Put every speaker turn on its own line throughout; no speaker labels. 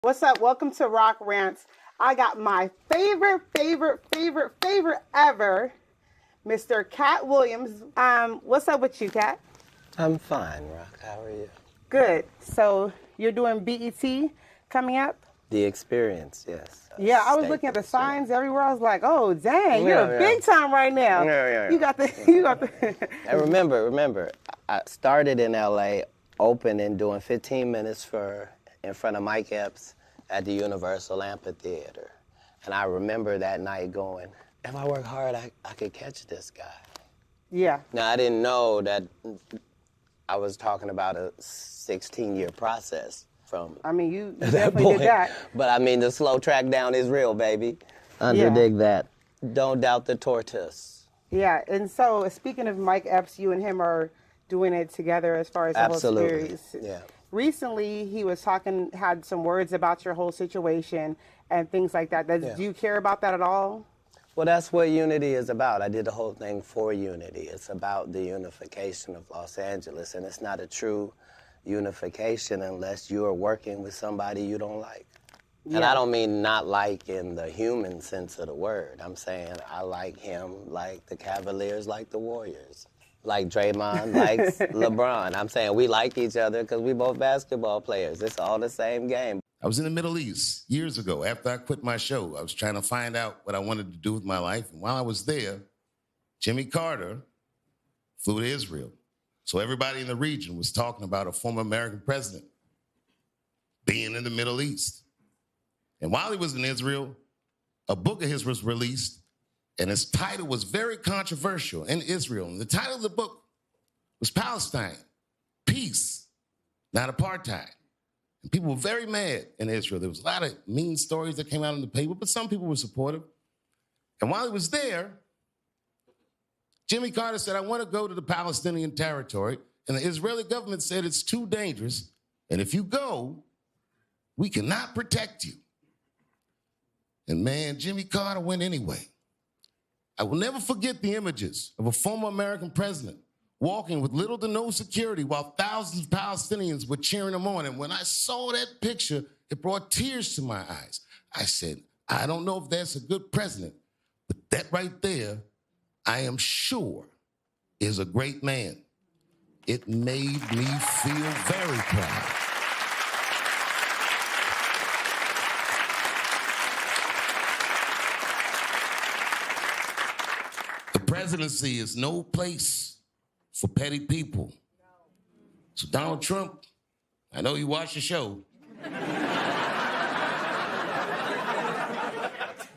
What's up? Welcome to Rock Rants. I got my favorite ever, Mr. Katt Williams. What's up with you, Katt?
I'm fine, Rock. How are you?
Good. So you're doing BET coming up?
The Experience, yes.
Yeah, I was looking at the signs everywhere. I was like, oh, dang, you're big time right now.
Yeah.
You got the.
And remember, I started in LA, opening, doing 15 minutes in front of Mike Epps at the Universal Amphitheater. And I remember that night going, if I work hard, I could catch this guy.
Yeah.
Now, I didn't know that I was talking about a 16-year process from
I mean, you definitely did that.
But I mean, the slow track down is real, baby. Underdig that. Don't doubt the tortoise.
Yeah, and so speaking of Mike Epps, you and him are doing it together as far as the whole series.
Yeah.
Recently, he was had some words about your whole situation and things like that. Do you care about that at all?
Well, that's what Unity is about. I did the whole thing for Unity. It's about the unification of Los Angeles, and it's not a true unification unless you are working with somebody you don't like. Yeah. And I don't mean not like in the human sense of the word. I'm saying I like him like the Cavaliers like the Warriors, like Draymond likes LeBron. I'm saying we like each other because we both basketball players. It's all the same game.
I was in the Middle East years ago. After I quit my show, I was trying to find out what I wanted to do with my life. And while I was there, Jimmy Carter flew to Israel. So everybody in the region was talking about a former American president being in the Middle East. And while he was in Israel, a book of his was released, and its title was very controversial in Israel. And the title of the book was Palestine, Peace, Not Apartheid. And people were very mad in Israel. There was a lot of mean stories that came out in the paper, but some people were supportive. And while he was there, Jimmy Carter said, I want to go to the Palestinian territory. And the Israeli government said it's too dangerous. And if you go, we cannot protect you. And man, Jimmy Carter went anyway. I will never forget the images of a former American president walking with little to no security while thousands of Palestinians were cheering him on. And when I saw that picture, it brought tears to my eyes. I said, I don't know if that's a good president, but that right there, I am sure, is a great man. It made me feel very proud. The presidency is no place for petty people. So Donald Trump, I know you watch the show.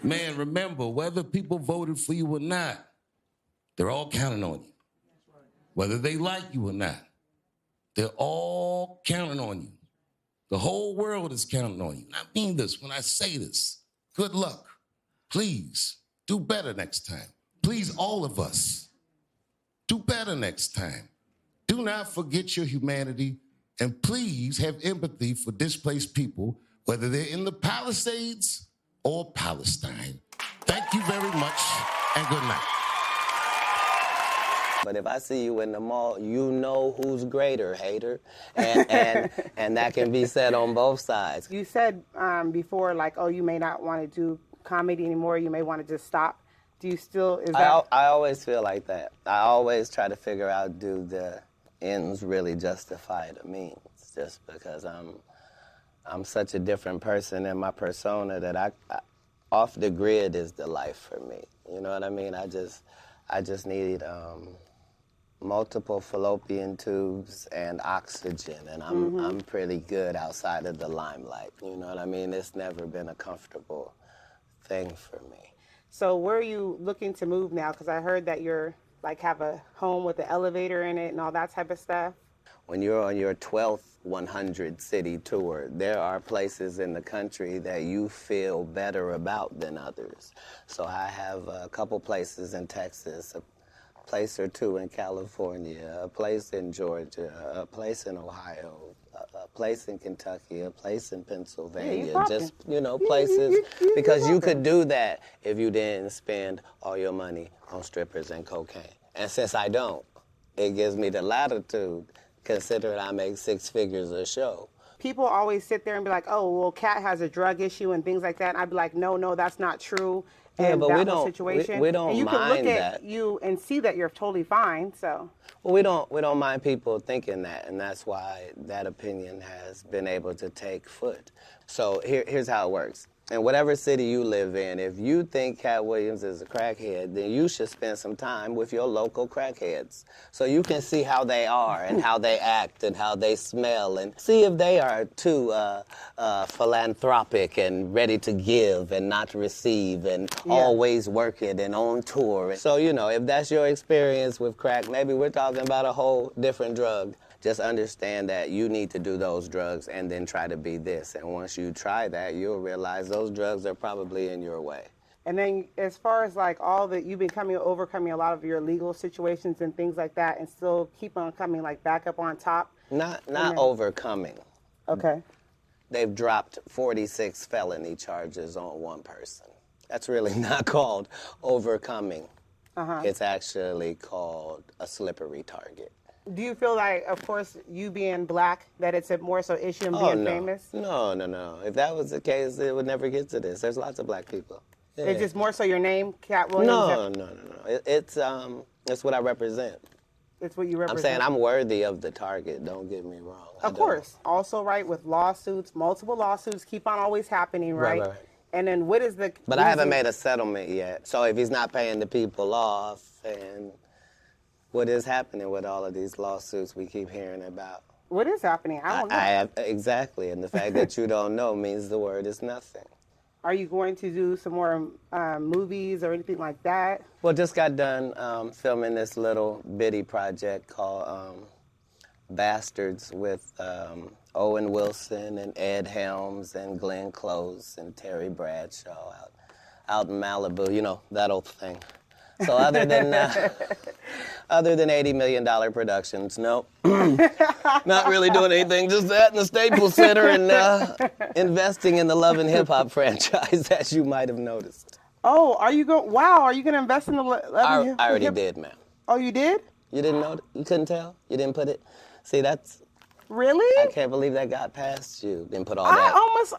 Man, remember, whether people voted for you or not, they're all counting on you. Whether they like you or not, they're all counting on you. The whole world is counting on you. I mean this when I say this. Good luck. Please do better next time. Please, all of us, do better next time. Do not forget your humanity, and please have empathy for displaced people, whether they're in the Palisades or Palestine. Thank you very much, and good night.
But if I see you in the mall, you know who's greater, hater. And that can be said on both sides.
You said before, like, oh, you may not want to do comedy anymore. You may want to just stop. Do you still,
I always feel like that. I always try to figure out, do the ends really justify the means? Just because I'm such a different person in my persona that I off the grid is the life for me. You know what I mean? I just need multiple fallopian tubes and oxygen, and I'm pretty good outside of the limelight. You know what I mean? It's never been a comfortable thing for me.
So where are you looking to move now? Because I heard that you're like have a home with an elevator in it and all that type of stuff.
When you're on your 12th 100 city tour, there are places in the country that you feel better about than others. So I have a couple places in Texas, a place or two in California, a place in Georgia, a place in Ohio, a place in Kentucky, a place in Pennsylvania, just, places, because you could do that if you didn't spend all your money on strippers and cocaine. And since I don't, it gives me the latitude, considering I make 6 figures a show.
people always sit there and be like, oh, well, Katt has a drug issue and things like that. And I'd be like, no, that's not true.
Yeah,
And
but
that
we
whole
don't.
situation.
We don't
and you can look
mind
at
that.
you and see that you're totally fine. So.
Well, we don't mind people thinking that, and that's why that opinion has been able to take foot. So here's how it works. In whatever city you live in, if you think Katt Williams is a crackhead, then you should spend some time with your local crackheads so you can see how they are and how they act and how they smell and see if they are too philanthropic and ready to give and not receive and always working and on tour. So, you know, if that's your experience with crack, maybe we're talking about a whole different drug. Just understand that you need to do those drugs and then try to be this. And once you try that, you'll realize those drugs are probably in your way.
And then as far as like all that you've been overcoming a lot of your legal situations and things like that and still keep on coming like back up on top.
Not overcoming.
Okay.
They've dropped 46 felony charges on one person. That's really not called overcoming. It's actually called a slippery target.
Do you feel like, of course, you being black, that it's a more so issue than being famous?
No. If that was the case, it would never get to this. There's lots of black people. Yeah.
It's just more so your name, Katt Williams?
No. It's what I represent.
It's what you represent?
I'm saying I'm worthy of the target. Don't get me wrong.
Of course. Also, right, with lawsuits, multiple lawsuits keep on always happening, right?
Right.
And then what is the
But I haven't made a settlement yet. So if he's not paying the people off, and what is happening with all of these lawsuits we keep hearing about?
What is happening? I don't know.
Exactly. And the fact that you don't know means the word is nothing.
Are you going to do some more movies or anything like that?
Well, just got done filming this little bitty project called Bastards with Owen Wilson and Ed Helms and Glenn Close and Terry Bradshaw out in Malibu, you know, that old thing. So other than $80 million productions, nope. Not really doing anything, just that in the Staples Center and investing in the Love and Hip Hop franchise, as you might have noticed.
Oh, are you going to invest in the Love and Hip Hop?
I already did, ma'am.
Oh, you did?
You didn't know? You couldn't tell? You didn't put it? See, that's...
Really?
I can't believe that got past you. Didn't put all that...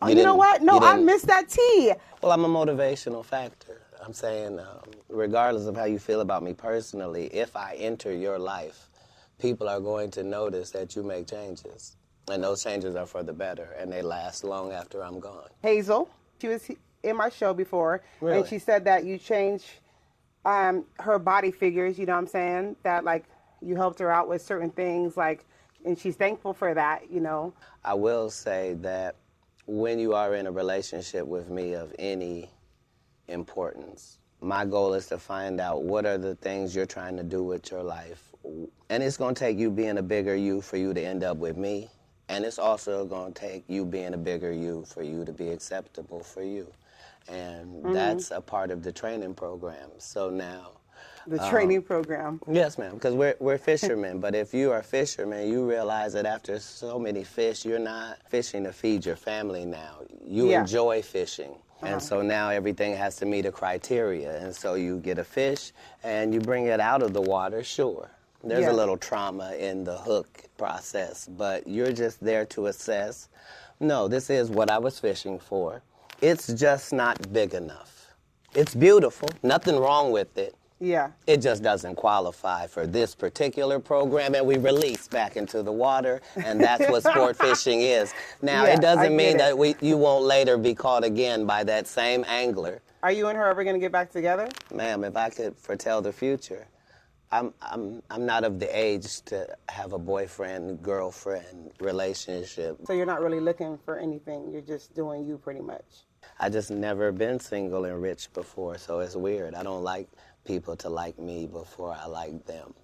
You know what? No, I missed that tea.
Well, I'm a motivational factor. I'm saying, regardless of how you feel about me personally, if I enter your life, people are going to notice that you make changes. And those changes are for the better, and they last long after I'm gone.
Hazel, she was in my show before,
really?
And she said that you changed her body figures, you know what I'm saying? That, like, you helped her out with certain things, like, and she's thankful for that, you know?
I will say that when you are in a relationship with me of any importance, my goal is to find out what are the things you're trying to do with your life. And it's going to take you being a bigger you for you to end up with me. And it's also going to take you being a bigger you for you to be acceptable for you. And that's a part of the training program. So now...
The training program.
Yes, ma'am, because we're fishermen. But if you are a fisherman, you realize that after so many fish, you're not fishing to feed your family now. You enjoy fishing. And so now everything has to meet a criteria. And so you get a fish and you bring it out of the water, sure. There's a little trauma in the hook process, but you're just there to assess, no, this is what I was fishing for. It's just not big enough. It's beautiful, nothing wrong with it.
Yeah.
It just doesn't qualify for this particular program, and we release back into the water, and that's what sport fishing is. Now, it doesn't mean that you won't later be caught again by that same angler.
Are you and her ever going to get back together?
Ma'am, if I could foretell the future, I'm not of the age to have a boyfriend-girlfriend relationship.
So you're not really looking for anything, you're just doing you pretty much?
I just never been single and rich before, so it's weird. I don't like people to like me before I like them.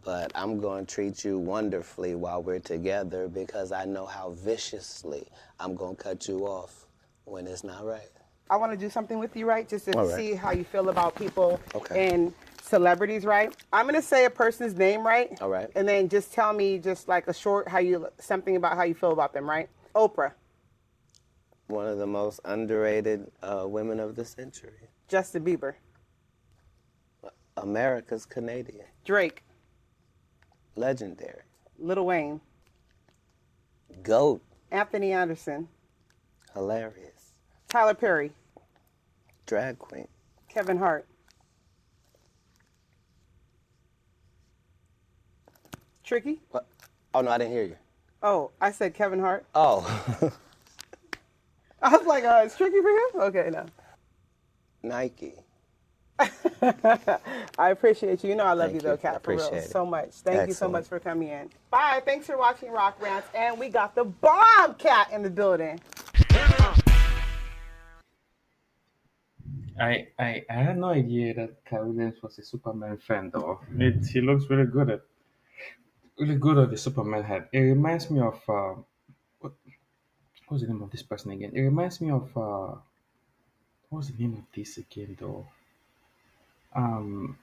But I'm going to treat you wonderfully while we're together because I know how viciously I'm going to cut you off when it's not right.
I want to do something with you, right? Just to see how you feel about people and celebrities, right? I'm going to say a person's name, right?
All right.
And then just tell me just like a short, something about how you feel about them, right? Oprah.
One of the most underrated women of the century.
Justin Bieber.
America's Canadian.
Drake.
Legendary.
Lil Wayne.
Goat.
Anthony Anderson.
Hilarious.
Tyler Perry.
Drag queen.
Kevin Hart. Tricky?
What? Oh, no, I didn't hear you.
Oh, I said Kevin Hart.
Oh.
I was like, it's tricky for him? Okay, no.
Nike.
I appreciate you. You know I love
Thank
you, though,
you.
Katt, for real.
Appreciate it.
So much. Thank you so
Excellent.
much for coming in. Bye. Thanks for watching Rock Rants. And we got the bomb Katt in the building.
I had no idea that Cat Williams was a Superman fan though. He looks really good at the Superman hat. It reminds me of what was the name of this person again? It reminds me of what was the name of this again though? Um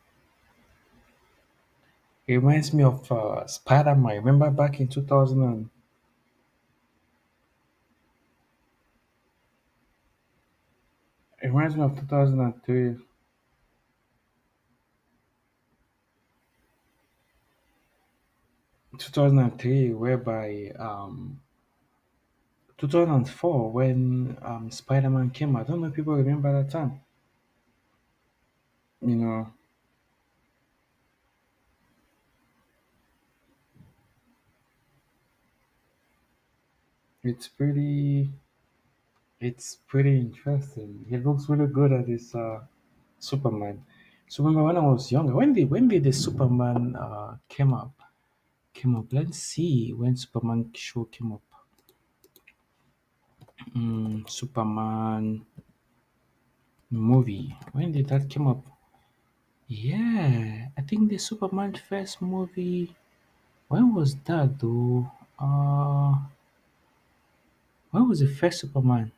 it reminds me of Spider-Man. Remember back in 2000 it reminds me of 2003. 2003 whereby 2004 when Spider-Man came out. I don't know if people remember that time. You know, it's pretty interesting. He looks really good at this Superman. Superman when I was younger. When did the Superman came up? Came up. Let's see when Superman show came up. Superman movie. When did that came up? Yeah, I think the Superman first movie. When was that though? When was the first Superman?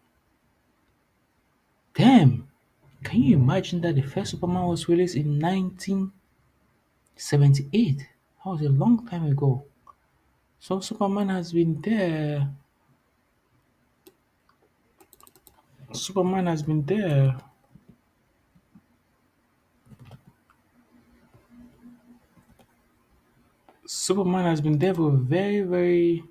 Damn! Can you imagine that the first Superman was released in 1978? That was a long time ago. So Superman has been there. Superman has been there. Superman has been there for a very, very.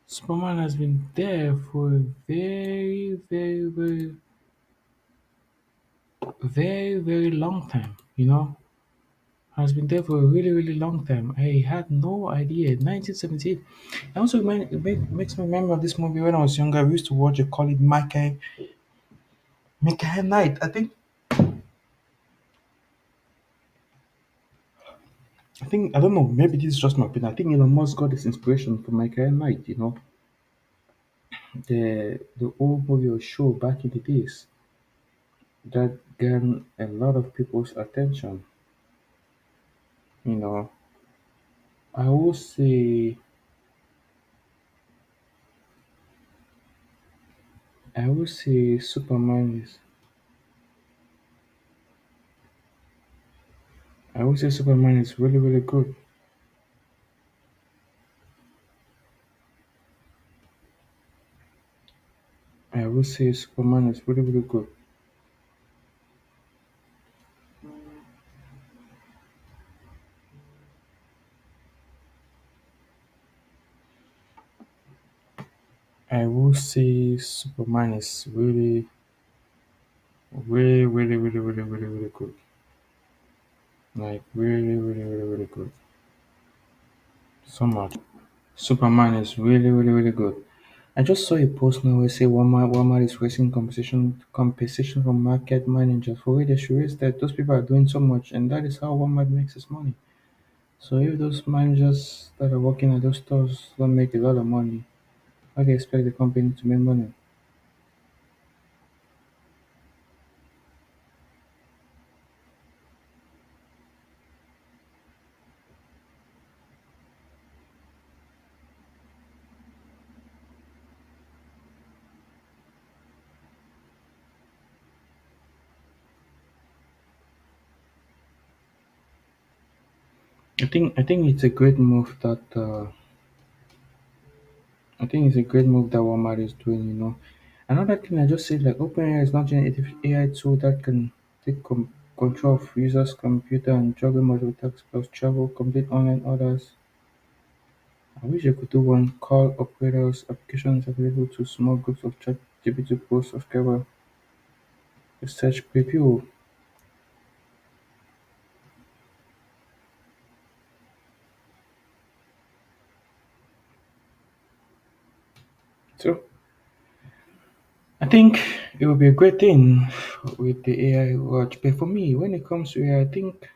Superman has been there for a very, very, very, very, very long time. Has been there for a really, really long time. I had no idea. 1978. Also, it makes me remember this movie when I was younger. We used to watch it, call it Mickey Night. I don't know. Maybe this is just my opinion. I think Elon Musk got this inspiration from Mickey Night. The old movie or show back in the days that gained a lot of people's attention. You know, I will say, Superman is. I would say Superman is really, really good. I would say Superman is really, really good. I would say Superman is really, really, really, really, really, really, really good. Like really, really, really, really good. So much. Superman is really, really, really good. I just saw a post now where say Walmart is raising compensation from market managers for where they should raise that those people are doing so much and that is how Walmart makes its money. So if those managers that are working at those stores don't make a lot of money, how do you expect the company to make money? I think it's a great move that I think it's a great move that Walmart is doing. Another thing I just said, like OpenAI is not an AI tool that can take control of users' computer and juggle multiple tasks plus travel, complete online orders. I wish I could do one call operators applications available to small groups of ChatGPT Pro subscriber research preview. So I think it would be a great thing with the AI watch. But for me, when it comes to AI, I think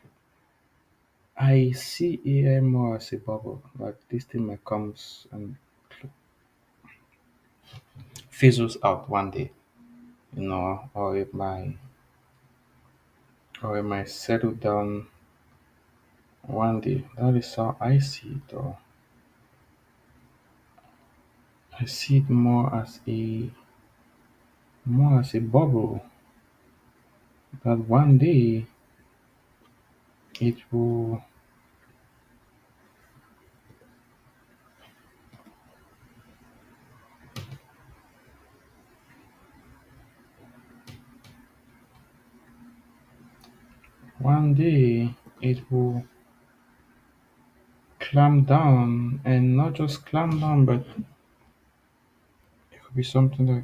I see AI more as a bubble. Like this thing might comes and fizzles out one day, or it might settle down one day. That is how I see it. Or I see it more as a bubble that one day it will one day it will clamp down, and not just clamp down, but it could be something like